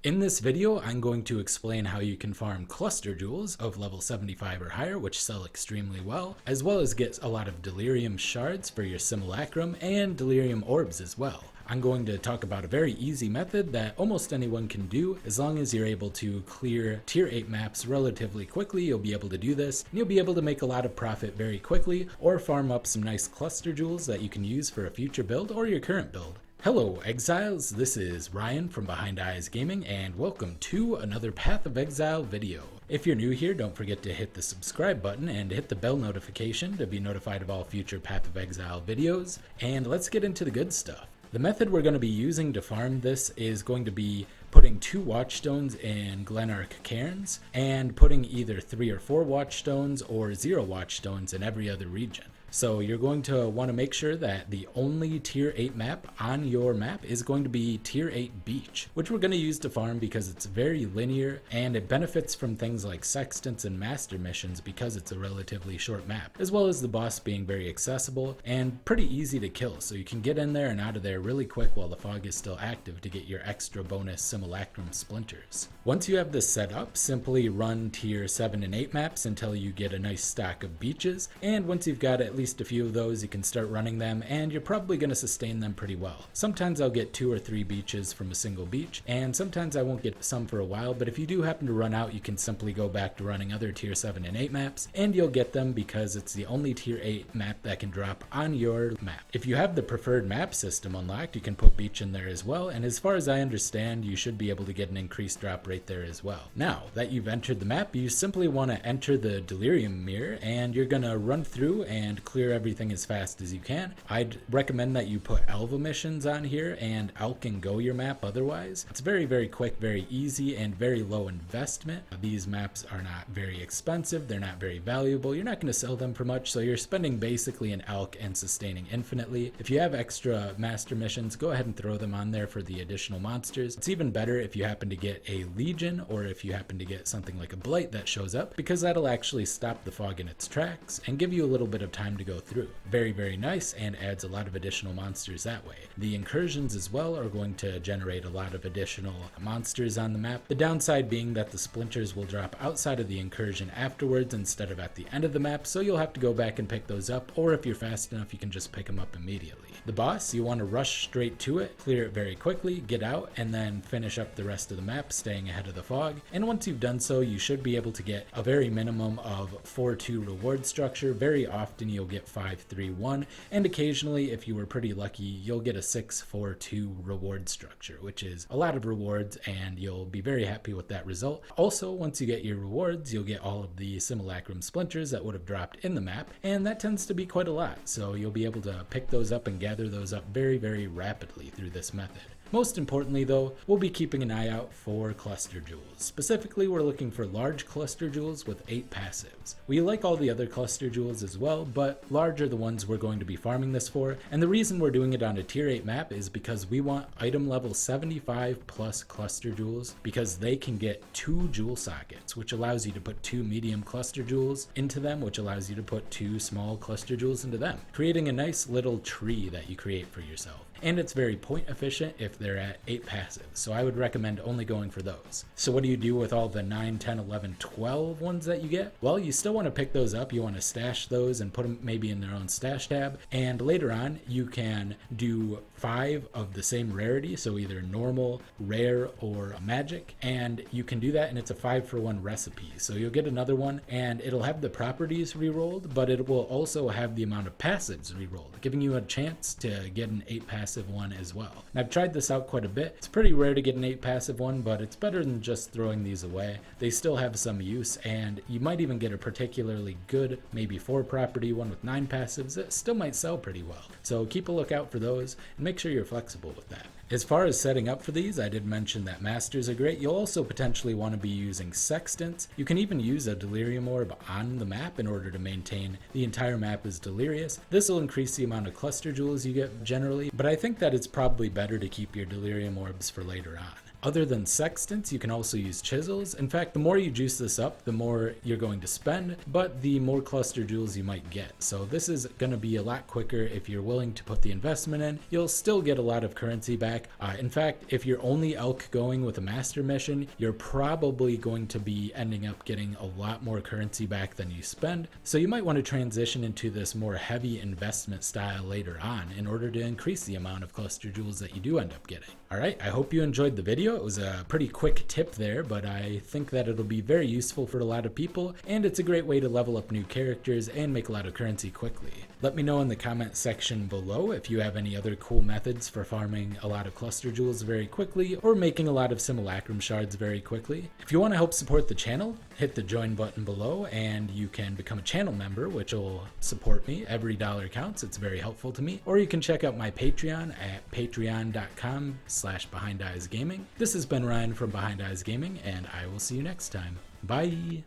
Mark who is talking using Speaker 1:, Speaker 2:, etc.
Speaker 1: In this video, I'm going to explain how you can farm cluster jewels of level 75 or higher, which sell extremely well as get a lot of Delirium shards for your Simulacrum and Delirium Orbs as well. I'm going to talk about a very easy method that almost anyone can do. As long as you're able to clear tier 8 maps relatively quickly, you'll be able to do this, and you'll be able to make a lot of profit very quickly, or farm up some nice cluster jewels that you can use for a future build or your current build. Hello Exiles, this is Ryan from Behind Eyes Gaming, and welcome to another Path of Exile video. If you're new here, don't forget to hit the subscribe button and hit the bell notification to be notified of all future Path of Exile videos, and let's get into the good stuff. The method we're going to be using to farm this is going to be putting 2 watchstones in Glenark Cairns and putting either 3 or 4 watchstones or 0 watchstones in every other region. So you're going to want to make sure that the only tier 8 map on your map is going to be tier 8 beach, which we're going to use to farm because it's very linear and it benefits from things like sextants and master missions because it's a relatively short map, as well as the boss being very accessible and pretty easy to kill, so you can get in there and out of there really quick while the fog is still active to get your extra bonus Simulacrum splinters. Once you have this set up, simply run tier 7 and 8 maps until you get a nice stack of beaches, and once you've got at least a few of those, you can start running them and you're probably going to sustain them pretty well. Sometimes I'll get 2 or 3 beaches from a single beach, and sometimes I won't get some for a while, but if you do happen to run out, you can simply go back to running other tier 7 and 8 maps and you'll get them because it's the only tier 8 map that can drop on your map. If you have the preferred map system unlocked, you can put beach in there as well, and as far as I understand, you should be able to get an increased drop rate there as well. Now that you've entered the map, you simply want to enter the Delirium mirror and you're going to run through and clear everything as fast as you can. I'd recommend that you put ilvl missions on here and Alk and go your map otherwise. It's very quick, very easy, and very low investment. These maps are not very expensive, they're not very valuable, you're not going to sell them for much, so you're spending basically an Alk and sustaining infinitely. If you have extra master missions, go ahead and throw them on there for the additional monsters. It's even better if you happen to get a legion or if you happen to get something like a blight that shows up, because that'll actually stop the fog in its tracks and give you a little bit of time to go through. Very nice, and adds a lot of additional monsters that way. The incursions as well are going to generate a lot of additional monsters on the map. The downside being that the splinters will drop outside of the incursion afterwards instead of at the end of the map, so you'll have to go back and pick those up, or if you're fast enough you can just pick them up immediately. The boss, you want to rush straight to it, clear it very quickly, get out, and then finish up the rest of the map, staying ahead of the fog. And once you've done so, you should be able to get a very minimum of 4-2 reward structure. Very often you'll get 5-3-1, and occasionally, if you were pretty lucky, you'll get a 6-4-2 reward structure, which is a lot of rewards, and you'll be very happy with that result. Also, once you get your rewards, you'll get all of the Simulacrum splinters that would have dropped in the map, and that tends to be quite a lot, so you'll be able to pick those up and gather those up very rapidly through this method. Most importantly though, we'll be keeping an eye out for cluster jewels. Specifically, we're looking for large cluster jewels with 8 passives. We like all the other cluster jewels as well, but large are the ones we're going to be farming this for, and the reason we're doing it on a tier 8 map is because we want item level 75 plus cluster jewels, because they can get 2 jewel sockets, which allows you to put 2 medium cluster jewels into them, which allows you to put 2 small cluster jewels into them, creating a nice little tree that you create for yourself. And it's very point efficient if they're at 8 passives, so I would recommend only going for those. So what do you do with all the 9, 10, 11, 12 ones that you get? Well, you still want to pick those up. You want to stash those and put them maybe in their own stash tab, and later on you can do 5 of the same rarity, so either normal, rare, or magic, and you can do that, and it's a 5-for-1 recipe. So you'll get another one and it'll have the properties re-rolled, but it will also have the amount of passives re-rolled, giving you a chance to get an 8 passive one as well. And I've tried this out quite a bit. It's pretty rare to get an 8 passive one, but it's better than just throwing these away. They still have some use, and you might even get a particularly good, maybe 4 property one with 9 passives that still might sell pretty well. So keep a lookout for those and make sure you're flexible with that. As far as setting up for these, I did mention that masters are great. You'll also potentially want to be using sextants. You can even use a Delirium Orb on the map in order to maintain the entire map as delirious. This will increase the amount of cluster jewels you get generally, but I think that it's probably better to keep your Delirium Orbs for later on. Other than sextants, you can also use chisels. In fact, the more you juice this up, the more you're going to spend, but the more cluster jewels you might get. So this is going to be a lot quicker if you're willing to put the investment in. You'll still get a lot of currency back. In fact, if you're only elk going with a master mission, you're probably going to be ending up getting a lot more currency back than you spend. So you might want to transition into this more heavy investment style later on in order to increase the amount of cluster jewels that you do end up getting. All right, I hope you enjoyed the video. It was a pretty quick tip there, but I think that it'll be very useful for a lot of people, and it's a great way to level up new characters and make a lot of currency quickly. Let me know in the comment section below if you have any other cool methods for farming a lot of cluster jewels very quickly or making a lot of simulacrum shards very quickly. If you want to help support the channel, hit the join button below and you can become a channel member, which will support me. Every dollar counts. It's very helpful to me. Or you can check out my Patreon at patreon.com/BehindEyesGaming. This has been Ryan from Behind Eyes Gaming, and I will see you next time. Bye!